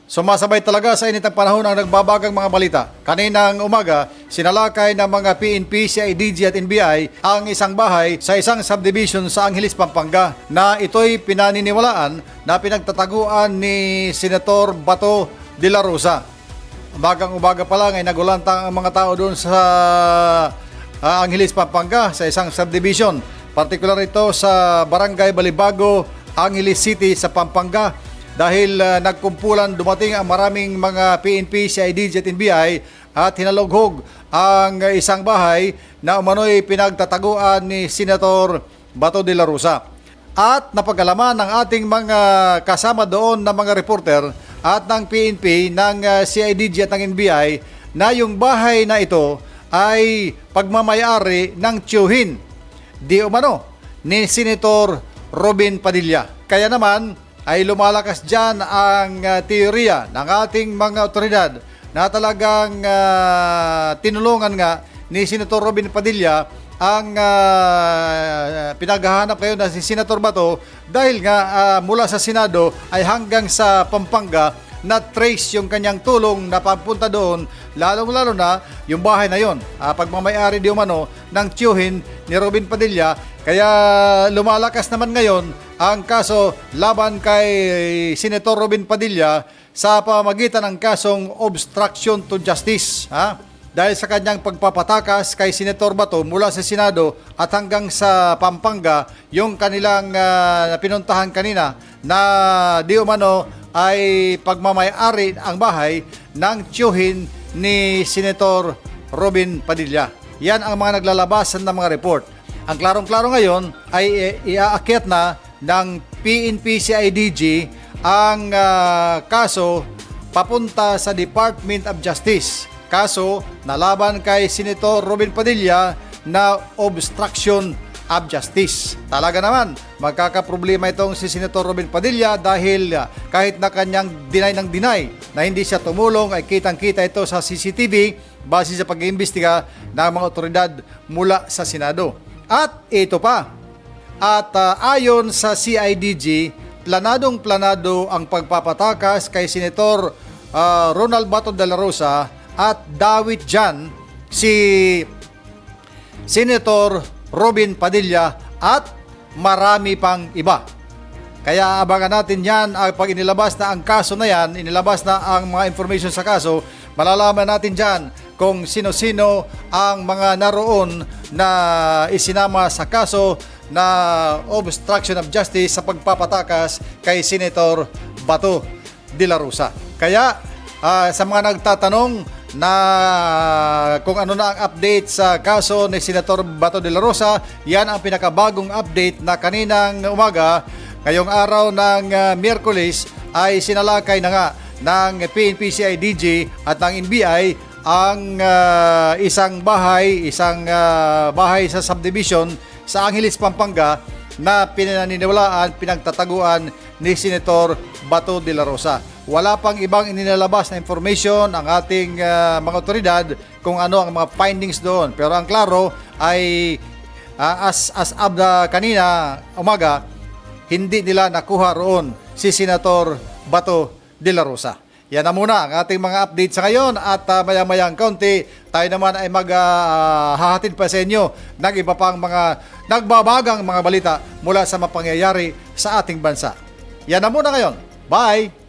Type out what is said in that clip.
Sumasabay talaga sa init ng panahon ang nagbabagang mga balita. Kaninang umaga, sinalakay ng mga PNP, CIDG at NBI ang isang bahay sa isang subdivision sa Angeles, Pampanga na ito'y pinaniniwalaan na pinagtataguan ni Senator Bato de la Rosa. Umagang-umaga pa lang ay nagulantang ang mga tao doon sa Angeles, Pampanga sa isang subdivision. Partikular ito sa Barangay Balibago, Angeles City sa Pampanga. Dahil nagkumpulan, dumating ang maraming mga PNP, CIDG at NBI at hinalughog ang isang bahay na umano'y pinagtataguan ni Senator Bato de la Rosa. At napag-alaman ng ating mga kasama doon na mga reporter at ng PNP, ng CIDG at ng NBI na yung bahay na ito ay pagmamayari ng tiyuhin di umano ni Senator Robin Padilla. Kaya naman ay lumalakas dyan ang teorya ng ating mga otoridad na talagang tinulungan nga ni Senator Robin Padilla ang pinaghahanap kayo na si Senator Bato dahil nga mula sa Senado ay hanggang sa Pampanga na trace yung kanyang tulong na papunta doon, lalong-lalo na yung bahay na yon, pagmamayari di umano ng tiyuhin ni Robin Padilla. Kaya lumalakas naman ngayon ang kaso laban kay Senator Robin Padilla sa pamamagitan ng kasong obstruction to justice. Dahil sa kanyang pagpapatakas kay Senator Bato mula sa Senado at hanggang sa Pampanga, yung kanilang pinuntahan kanina na di umano ay pagmamayari ang bahay ng tiyuhin ni Senator Robin Padilla. Yan ang mga naglalabasan ng mga report. Ang klarong-klaro ngayon ay iaakyat na ng PNP CIDG ang kaso papunta sa Department of Justice. Kaso na laban kay Senator Robin Padilla na obstruction of justice. Talaga naman, magkakaproblema itong si Senator Robin Padilla dahil kahit na kanyang deny na hindi siya tumulong, ay kitang-kita ito sa CCTV base sa pag-iimbestiga ng mga otoridad mula sa Senado. At ito pa, ayon sa CIDG, planadong-planado ang pagpapatakas kay Senator Ronald Bato de la Rosa at dawit dyan si Senator Robin Padilla at marami pang iba. Kaya abangan natin yan pag inilabas na ang kaso na yan, inilabas na ang mga information sa kaso, malalaman natin dyan kung sino-sino ang mga naroon na isinama sa kaso na obstruction of justice sa pagpapatakas kay Senator Bato de la Rosa. Kaya sa mga nagtatanong na kung ano na ang update sa kaso ni Senator Bato de la Rosa, yan ang pinakabagong update na kaninang umaga, ngayong araw ng Miyerkules, ay sinalakay na nga ng PNP CIDG at ng NBI ang isang bahay sa subdivision sa Angeles, Pampanga na pinaniniwalaan, pinagtataguan ni Senator Bato de la Rosa. Wala pang ibang ininalabas na information ang ating mga otoridad kung ano ang mga findings doon. Pero ang klaro ay as of kanina umaga, hindi nila nakuha roon si Senator Bato de la Rosa. Yan na muna ang ating mga update sa ngayon at maya-mayang kaunti tayo naman ay maghahatid pa sa inyo ng iba pang mga nagbabagang mga balita mula sa mga pangyayari sa ating bansa. Yan na muna ngayon. Bye!